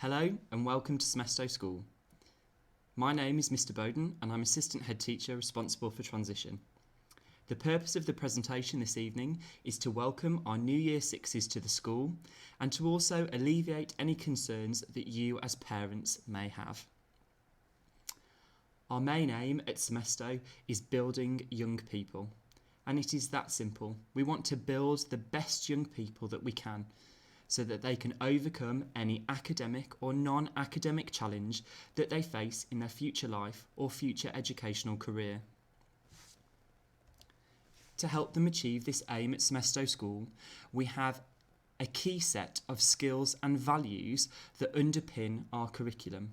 Hello and welcome to Semesto School. My name is Mr. Boden and I'm Assistant Head Teacher responsible for transition. The purpose of the presentation this evening is to welcome our new Year 6s to the school and to also alleviate any concerns that you as parents may have. Our main aim at Semesto is building young people, and it is that simple. We want to build the best young people that we can, so that they can overcome any academic or non-academic challenge that they face in their future life or future educational career. To help them achieve this aim at Semesto School, we have a key set of skills and values that underpin our curriculum.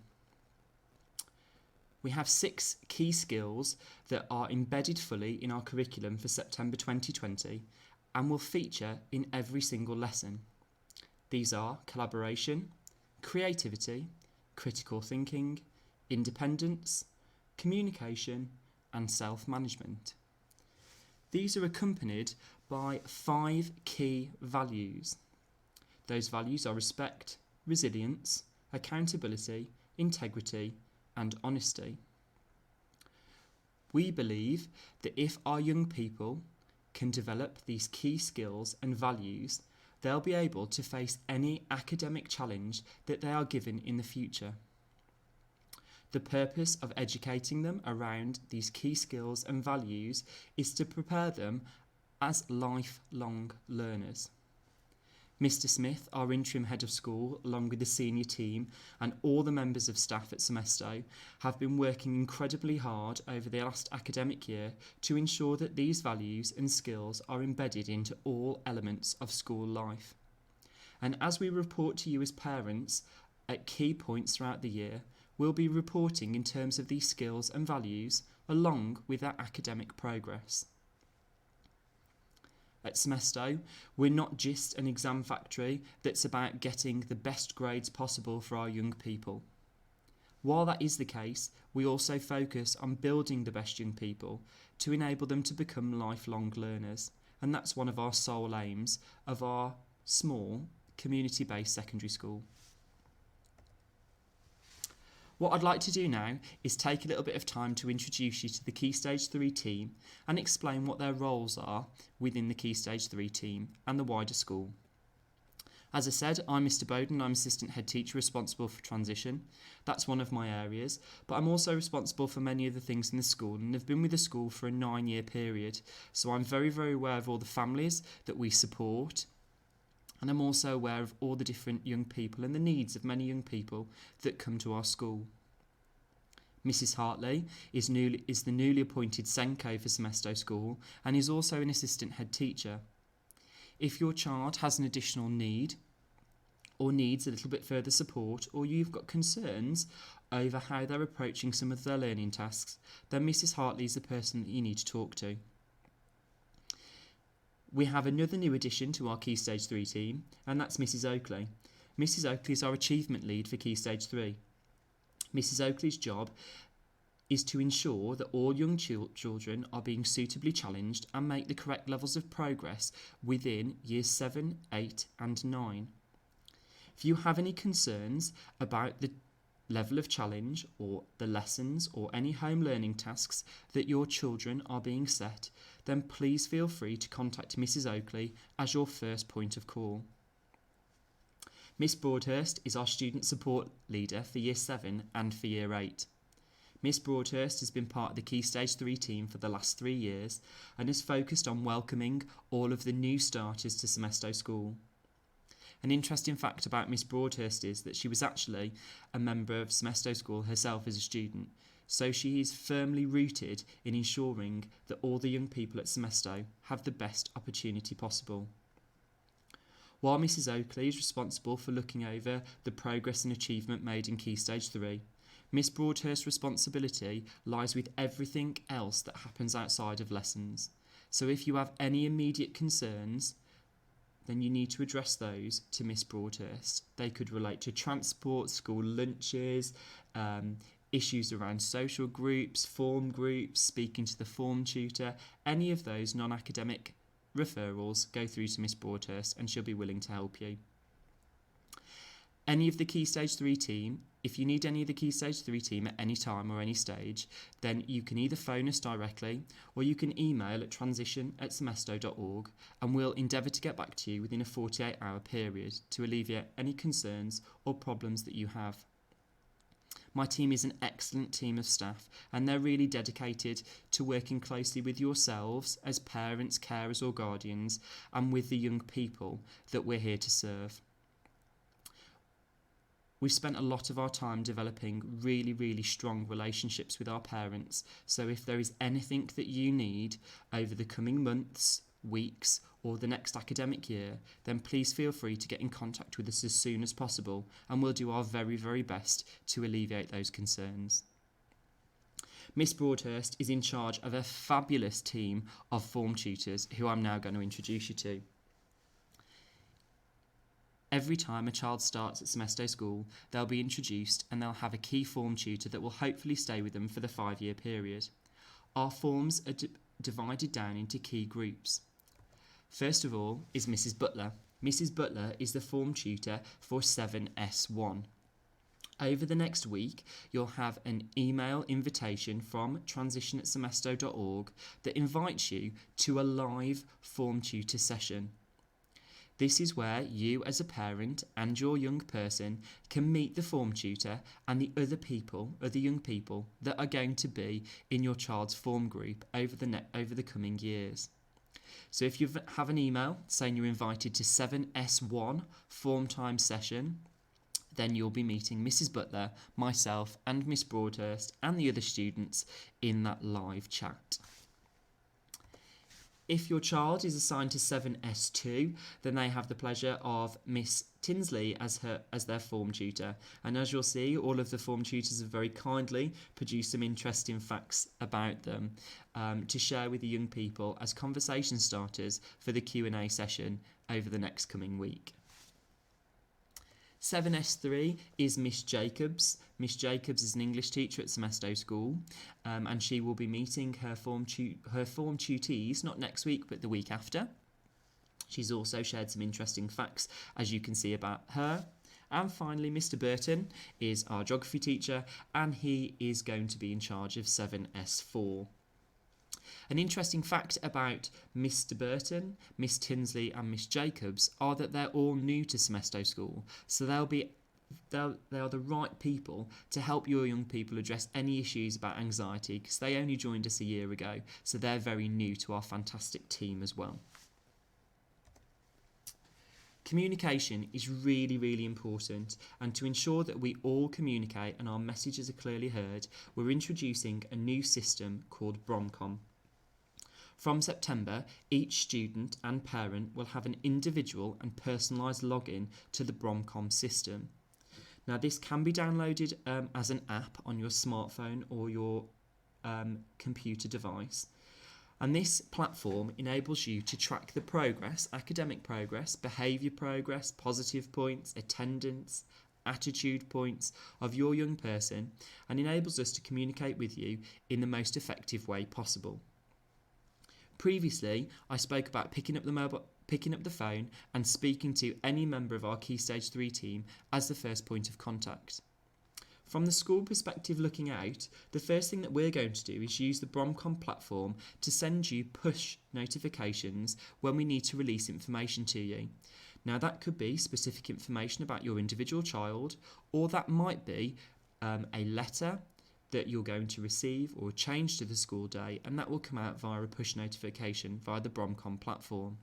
We have 6 key skills that are embedded fully in our curriculum for September 2020 and will feature in every single lesson. These are collaboration, creativity, critical thinking, independence, communication, and self-management. These are accompanied by 5 key values. Those values are respect, resilience, accountability, integrity, and honesty. We believe that if our young people can develop these key skills and values, they'll be able to face any academic challenge that they are given in the future. The purpose of educating them around these key skills and values is to prepare them as lifelong learners. Mr. Smith, our interim head of school, along with the senior team and all the members of staff at Semesto, have been working incredibly hard over the last academic year to ensure that these values and skills are embedded into all elements of school life. And as we report to you as parents at key points throughout the year, we'll be reporting in terms of these skills and values along with our academic progress. At Semesto, we're not just an exam factory that's about getting the best grades possible for our young people. While that is the case, we also focus on building the best young people to enable them to become lifelong learners, and that's one of our sole aims of our small community-based secondary school. What I'd like to do now is take a little bit of time to introduce you to the Key Stage 3 team and explain what their roles are within the Key Stage 3 team and the wider school. As I said, I'm Mr. Boden, I'm Assistant Head Teacher responsible for transition. That's one of my areas, but I'm also responsible for many other things in the school and have been with the school for a 9-year period. So I'm very, very aware of all the families that we support, and I'm also aware of all the different young people and the needs of many young people that come to our school. Mrs. Hartley is the newly appointed Senko for Semesto School and is also an assistant head teacher. If your child has an additional need or needs a little bit further support, or you've got concerns over how they're approaching some of their learning tasks, then Mrs. Hartley is the person that you need to talk to. We have another new addition to our Key Stage 3 team, and that's Mrs. Oakley. Mrs. Oakley is our achievement lead for Key Stage 3. Mrs. Oakley's job is to ensure that all young children are being suitably challenged and make the correct levels of progress within Years 7, 8 and 9. If you have any concerns about the level of challenge or the lessons or any home learning tasks that your children are being set, then please feel free to contact Mrs. Oakley as your first point of call. Miss Broadhurst is our student support leader for Year 7 and for Year 8. Miss Broadhurst has been part of the Key Stage 3 team for the last 3 years and is focused on welcoming all of the new starters to Semesto School. An interesting fact about Miss Broadhurst is that she was actually a member of Semesto School herself as a student, so she is firmly rooted in ensuring that all the young people at Semesto have the best opportunity possible. While Mrs. Oakley is responsible for looking over the progress and achievement made in Key Stage 3, Miss Broadhurst's responsibility lies with everything else that happens outside of lessons. So if you have any immediate concerns, then you need to address those to Miss Broadhurst. They could relate to transport, school lunches, issues around social groups, form groups, speaking to the form tutor. Any of those non-academic referrals go through to Miss Broadhurst and she'll be willing to help you. Any of the Key Stage 3 team, if you need any of the Key Stage 3 team at any time or any stage, then you can either phone us directly or you can email at transition@semesto.org, and we'll endeavour to get back to you within a 48-hour period to alleviate any concerns or problems that you have. My team is an excellent team of staff, and they're really dedicated to working closely with yourselves as parents, carers or guardians, and with the young people that we're here to serve. We've spent a lot of our time developing really, really strong relationships with our parents, so if there is anything that you need over the coming months, weeks or the next academic year, then please feel free to get in contact with us as soon as possible, and we'll do our very, very best to alleviate those concerns. Miss Broadhurst is in charge of a fabulous team of form tutors who I'm now going to introduce you to. Every time a child starts at Semesto School, they'll be introduced and they'll have a key form tutor that will hopefully stay with them for the 5-year period. Our forms are divided down into key groups. First of all is Mrs. Butler. Mrs. Butler is the form tutor for 7S1. Over the next week, you'll have an email invitation from transition@semesto.org that invites you to a live form tutor session. This is where you as a parent and your young person can meet the form tutor and the other young people that are going to be in your child's form group over the coming years. So if you have an email saying you're invited to 7S1 form time session, then you'll be meeting Mrs. Butler, myself and Miss Broadhurst and the other students in that live chat. If your child is assigned to 7S2, then they have the pleasure of Miss Tinsley as their form tutor. And as you'll see, all of the form tutors have very kindly produced some interesting facts about them to share with the young people as conversation starters for the Q&A session over the next coming week. 7S3 is Miss Jacobs. Miss Jacobs is an English teacher at Semesto School, and she will be meeting her form tutees, not next week, but the week after. She's also shared some interesting facts, as you can see, about her. And finally, Mr. Burton is our geography teacher, and he is going to be in charge of 7S4. An interesting fact about Mr. Burton, Miss Tinsley and Miss Jacobs are that they're all new to Semesto School, so they are the right people to help your young people address any issues about anxiety, because they only joined us a year ago, so they're very new to our fantastic team as well. Communication is really, really important, and to ensure that we all communicate and our messages are clearly heard, we're introducing a new system called Bromcom. From September, each student and parent will have an individual and personalised login to the Bromcom system. Now, this can be downloaded as an app on your smartphone or your computer device. And this platform enables you to track the progress, academic progress, behaviour progress, positive points, attendance, attitude points of your young person, and enables us to communicate with you in the most effective way possible. Previously, I spoke about picking up the phone and speaking to any member of our Key Stage 3 team as the first point of contact. From the school perspective looking out, the first thing that we're going to do is use the Bromcom platform to send you push notifications when we need to release information to you. Now, that could be specific information about your individual child, or that might be a letter that you're going to receive or change to the school day, and that will come out via a push notification via the Bromcom platform.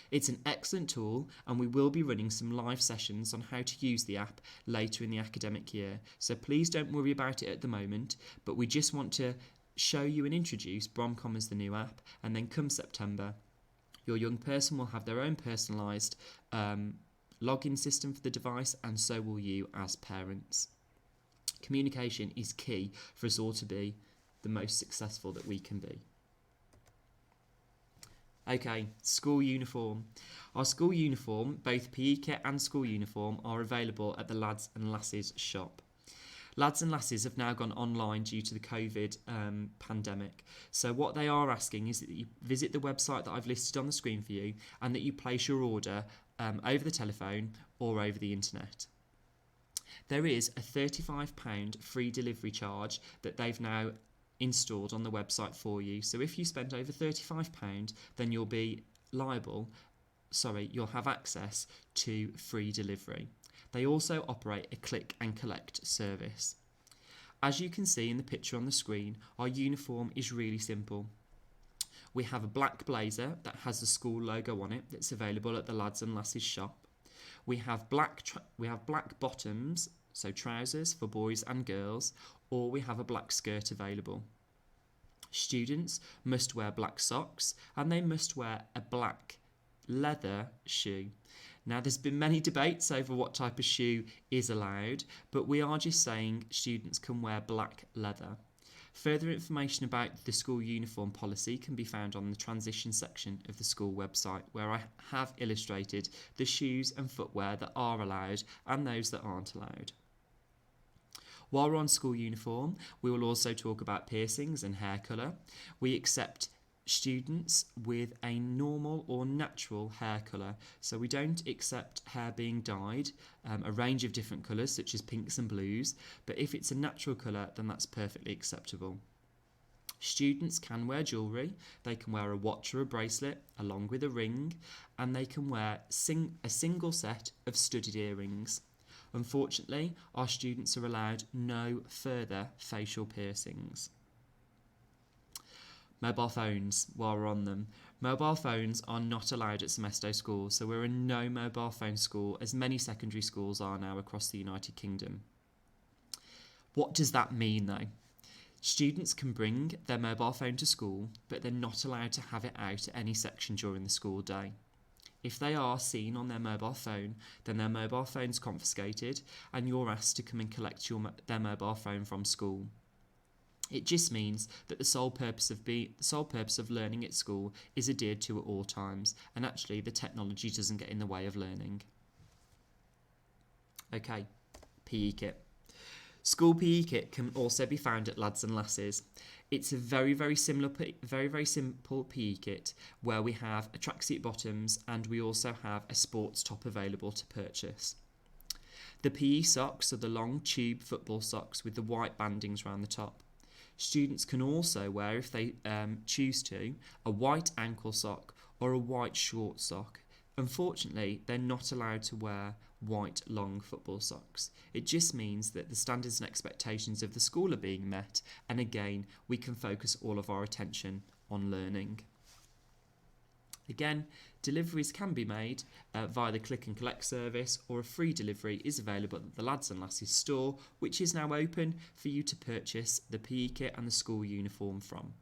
It's an excellent tool, and we will be running some live sessions on how to use the app later in the academic year, so please don't worry about it at the moment, but we just want to show you and introduce Bromcom as the new app, and then come September, your young person will have their own personalised login system for the device, and so will you as parents. Communication is key for us all to be the most successful that we can be. Okay, school uniform. Our school uniform, both PE kit and school uniform, are available at the Lads and Lasses shop. Lads and Lasses have now gone online due to the COVID pandemic. So what they are asking is that you visit the website that I've listed on the screen for you, and that you place your order over the telephone or over the internet. There is a £35 free delivery charge that they've now installed on the website for you. So if you spend over £35, then you'll have access to free delivery. They also operate a click and collect service. As you can see in the picture on the screen, our uniform is really simple. We have a black blazer that has the school logo on it that's available at the Lads and Lasses shop. We have black bottoms, so trousers for boys and girls, or we have a black skirt available. Students must wear black socks and they must wear a black leather shoe. Now, there's been many debates over what type of shoe is allowed, but we are just saying students can wear black leather. Further information about the school uniform policy can be found on the transition section of the school website, where I have illustrated the shoes and footwear that are allowed and those that aren't allowed. While we're on school uniform, we will also talk about piercings and hair colour. We accept students with a normal or natural hair colour, so we don't accept hair being dyed a range of different colours such as pinks and blues, but if it's a natural colour then that's perfectly acceptable. Students can wear jewellery. They can wear a watch or a bracelet along with a ring, and they can wear a single set of studded earrings. Unfortunately, our students are allowed no further facial piercings. Mobile phones, while we're on them. Mobile phones are not allowed at Semesto School, so we're a no mobile phone school, as many secondary schools are now across the United Kingdom. What does that mean though? Students can bring their mobile phone to school, but they're not allowed to have it out at any section during the school day. If they are seen on their mobile phone, then their mobile phone's confiscated and you're asked to come and collect their mobile phone from school. It just means that the sole purpose of learning at school is adhered to at all times, and actually the technology doesn't get in the way of learning. Okay, PE kit. School PE kit can also be found at Lads and Lasses. It's a very simple PE kit where we have a tracksuit bottoms and we also have a sports top available to purchase. The PE socks are the long tube football socks with the white bandings around the top. Students can also wear, if they choose to, a white ankle sock or a white short sock. Unfortunately, they're not allowed to wear white long football socks. It just means that the standards and expectations of the school are being met, and again, we can focus all of our attention on learning. Again, deliveries can be made via the click and collect service, or a free delivery is available at the Lads and Lasses store, which is now open for you to purchase the PE kit and the school uniform from.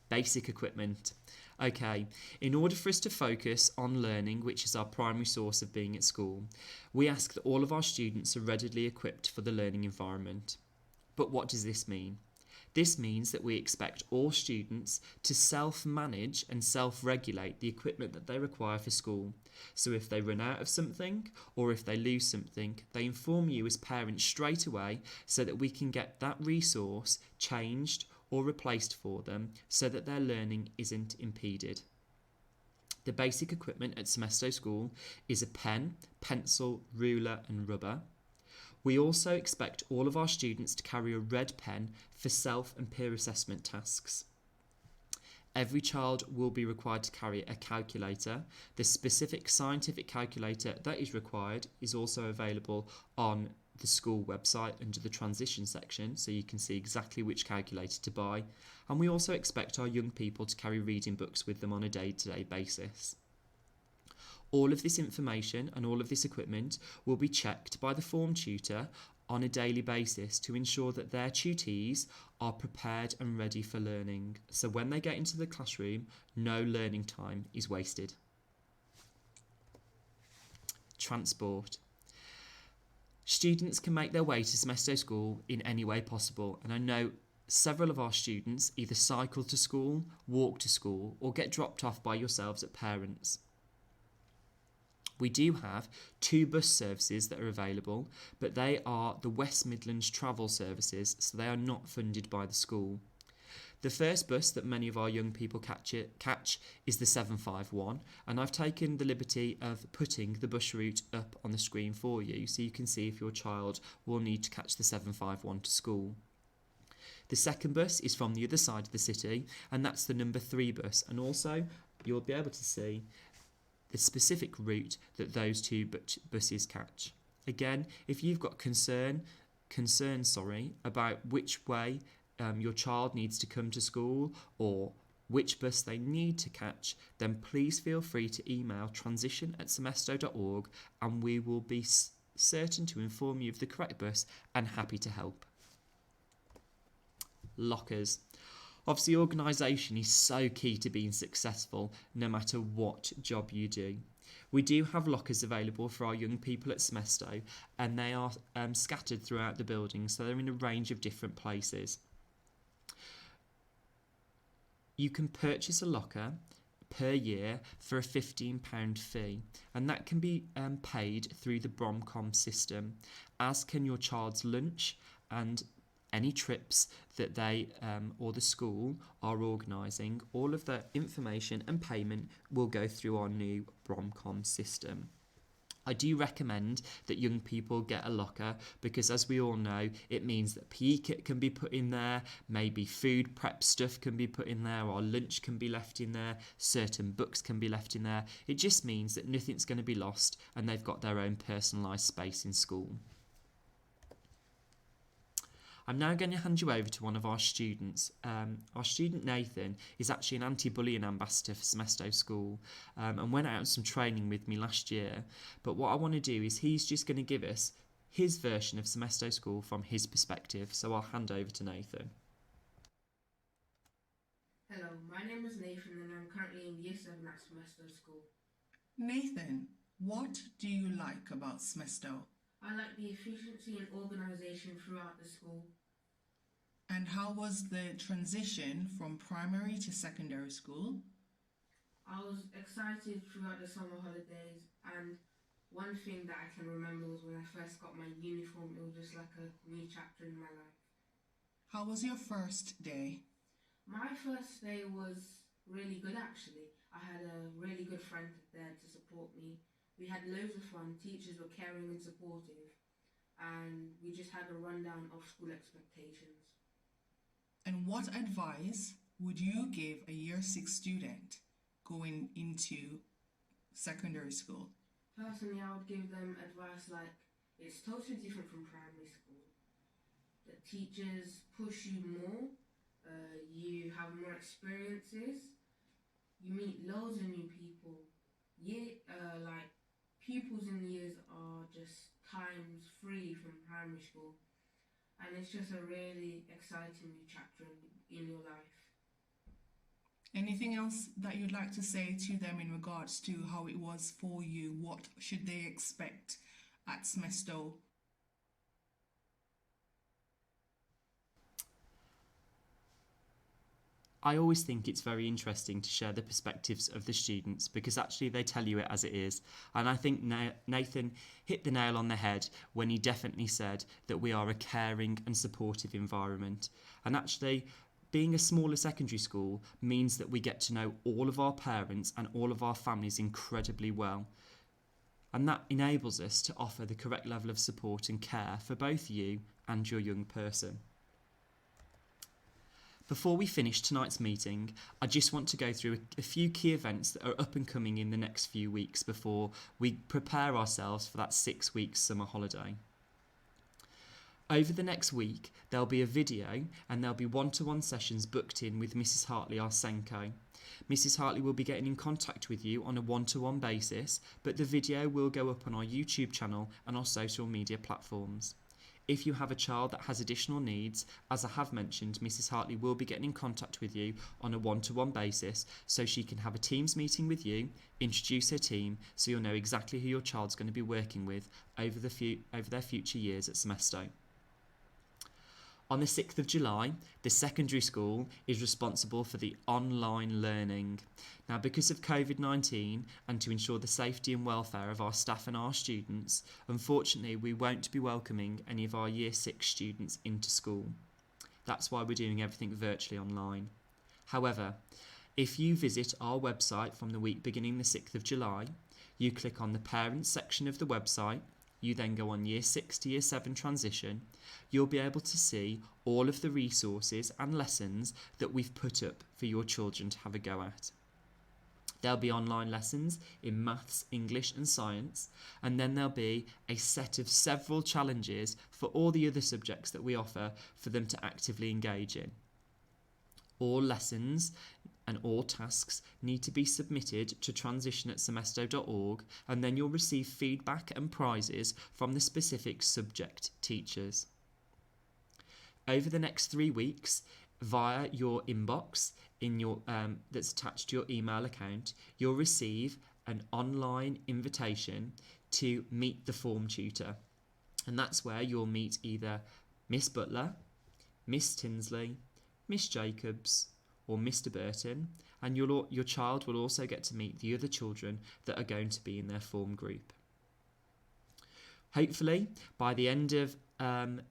Basic equipment. Okay, in order for us to focus on learning, which is our primary source of being at school, we ask that all of our students are readily equipped for the learning environment. But what does this mean? This means that we expect all students to self-manage and self-regulate the equipment that they require for school. So if they run out of something or if they lose something, they inform you as parents straight away so that we can get that resource changed or replaced for them so that their learning isn't impeded. The basic equipment at Semesto School is a pen, pencil, ruler and rubber. We also expect all of our students to carry a red pen for self and peer assessment tasks. Every child will be required to carry a calculator. The specific scientific calculator that is required is also available on the school website under the transition section, so you can see exactly which calculator to buy. And we also expect our young people to carry reading books with them on a day-to-day basis. All of this information and all of this equipment will be checked by the form tutor on a daily basis to ensure that their tutees are prepared and ready for learning. So when they get into the classroom, no learning time is wasted. Transport. Students can make their way to Semesto School in any way possible, and I know several of our students either cycle to school, walk to school, or get dropped off by yourselves at parents. We do have 2 bus services that are available, but they are the West Midlands travel services, so they are not funded by the school. The first bus that many of our young people catch is the 751, and I've taken the liberty of putting the bus route up on the screen for you so you can see if your child will need to catch the 751 to school. The second bus is from the other side of the city, and that's the number 3 bus, and also you'll be able to see the specific route that those two buses catch. Again, if you've got concern about which way your child needs to come to school or which bus they need to catch, then please feel free to email transition@semesto.org and we will be certain to inform you of the correct bus and happy to help. Lockers. Obviously, organisation is so key to being successful no matter what job you do. We do have lockers available for our young people at Semesto, and they are scattered throughout the building, so they're in a range of different places. You can purchase a locker per year for a £15 fee, and that can be paid through the Bromcom system, as can your child's lunch and any trips that they or the school are organising. All of the information and payment will go through our new Bromcom system. I do recommend that young people get a locker because, as we all know, it means that PE kit can be put in there, maybe food prep stuff can be put in there, or lunch can be left in there, certain books can be left in there. It just means that nothing's going to be lost and they've got their own personalised space in school. I'm now going to hand you over to one of our students. Our student Nathan is actually an anti-bullying ambassador for Semesto School and went out on some training with me last year. But what I want to do is he's just going to give us his version of Semesto School from his perspective. So I'll hand over to Nathan. Hello, my name is Nathan and I'm currently in Year 7 at Semesto School. Nathan, what do you like about Semesto? I like the efficiency and organisation throughout the school. And how was the transition from primary to secondary school? I was excited throughout the summer holidays, and one thing that I can remember was when I first got my uniform. It was just like a new chapter in my life. How was your first day? My first day was really good actually. I had a really good friend there to support me. We had loads of fun, teachers were caring and supportive, and we just had a rundown of school expectations. And what advice would you give a Year 6 student going into secondary school? Personally, I would give them advice like, it's totally different from primary school. The teachers push you more, you have more experiences, you meet loads of new people. Like pupils in years are just times 3 from primary school, and it's just a really exciting new chapter in your life. Anything else that you'd like to say to them in regards to how it was for you? What should they expect at Semesto? I always think it's very interesting to share the perspectives of the students because actually they tell you it as it is. And I think Nathan hit the nail on the head when he definitely said that we are a caring and supportive environment. And actually, being a smaller secondary school means that we get to know all of our parents and all of our families incredibly well. And that enables us to offer the correct level of support and care for both you and your young person. Before we finish tonight's meeting, I just want to go through a few key events that are up and coming in the next few weeks before we prepare ourselves for that 6-week summer holiday. Over the next week, there'll be a video and there'll be one-to-one sessions booked in with Mrs. Hartley, our Senko. Mrs. Hartley will be getting in contact with you on a one-to-one basis, but the video will go up on our YouTube channel and our social media platforms. If you have a child that has additional needs, as I have mentioned, Mrs. Hartley will be getting in contact with you on a one-to-one basis so she can have a Teams meeting with you, introduce her team so you'll know exactly who your child's going to be working with over their future years at Semesto. On the 6th of July, the secondary school is responsible for the online learning. Now, because of COVID-19 and to ensure the safety and welfare of our staff and our students, unfortunately, we won't be welcoming any of our Year 6 students into school. That's why we're doing everything virtually online. However, if you visit our website from the week beginning the 6th of July, you click on the Parents section of the website, you then go on Year 6 to Year 7 transition, you'll be able to see all of the resources and lessons that we've put up for your children to have a go at. There'll be online lessons in maths, English and science, and then there'll be a set of several challenges for all the other subjects that we offer for them to actively engage in. All lessons and all tasks need to be submitted to transition@semesto.org, and then you'll receive feedback and prizes from the specific subject teachers. Over the next 3 weeks, via your inbox in your that's attached to your email account, you'll receive an online invitation to meet the form tutor, and that's where you'll meet either Miss Butler, Miss Tinsley, Miss Jacobs or Mr. Burton, and your child will also get to meet the other children that are going to be in their form group. Hopefully, by the end of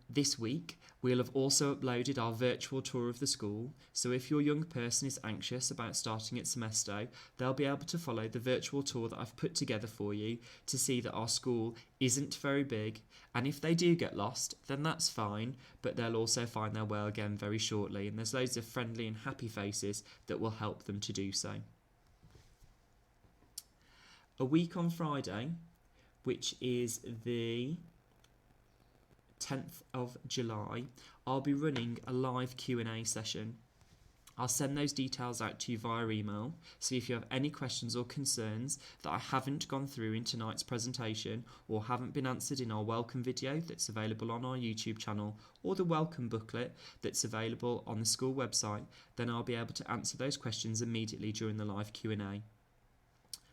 this week, we'll have also uploaded our virtual tour of the school, so if your young person is anxious about starting at Semesto, they'll be able to follow the virtual tour that I've put together for you to see that our school isn't very big, and if they do get lost, then that's fine, but they'll also find their way again very shortly, and there's loads of friendly and happy faces that will help them to do so. A week on Friday, which is the 10th of July, I'll be running a live Q&A session. I'll send those details out to you via email, so if you have any questions or concerns that I haven't gone through in tonight's presentation or haven't been answered in our welcome video that's available on our YouTube channel or the welcome booklet that's available on the school website, then I'll be able to answer those questions immediately during the live Q&A.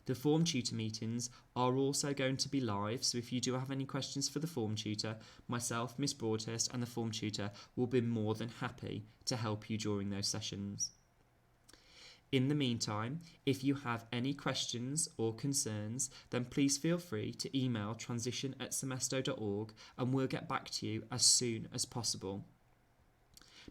The form tutor meetings are also going to be live, so if you do have any questions for the form tutor, myself, Miss Broadhurst and the form tutor will be more than happy to help you during those sessions. In the meantime, if you have any questions or concerns, then please feel free to email transition@semesto.org and we'll get back to you as soon as possible.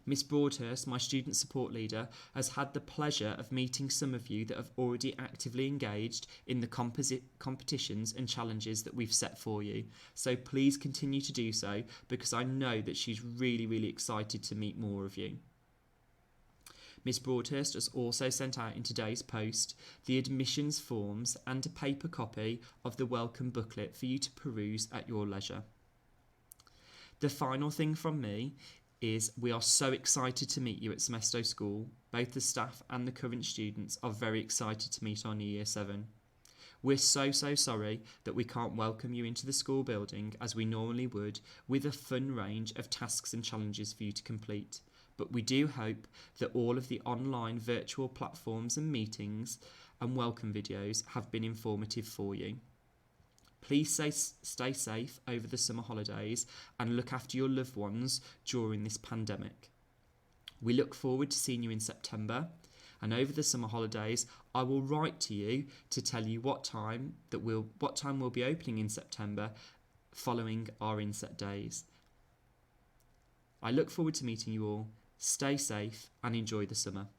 Miss Broadhurst, my student support leader, has had the pleasure of meeting some of you that have already actively engaged in the competitions and challenges that we've set for you. So please continue to do so, because I know that she's really excited to meet more of you. Miss Broadhurst has also sent out in today's post the admissions forms and a paper copy of the welcome booklet for you to peruse at your leisure. The final thing from me is we are so excited to meet you at Semesto School. Both the staff and the current students are very excited to meet our new Year 7. We're so sorry that we can't welcome you into the school building as we normally would, with a fun range of tasks and challenges for you to complete. But we do hope that all of the online virtual platforms and meetings and welcome videos have been informative for you. Please stay safe over the summer holidays and look after your loved ones during this pandemic. We look forward to seeing you in September, and over the summer holidays I will write to you to tell you what time we'll be opening in September following our inset days. I look forward to meeting you all. Stay safe and enjoy the summer.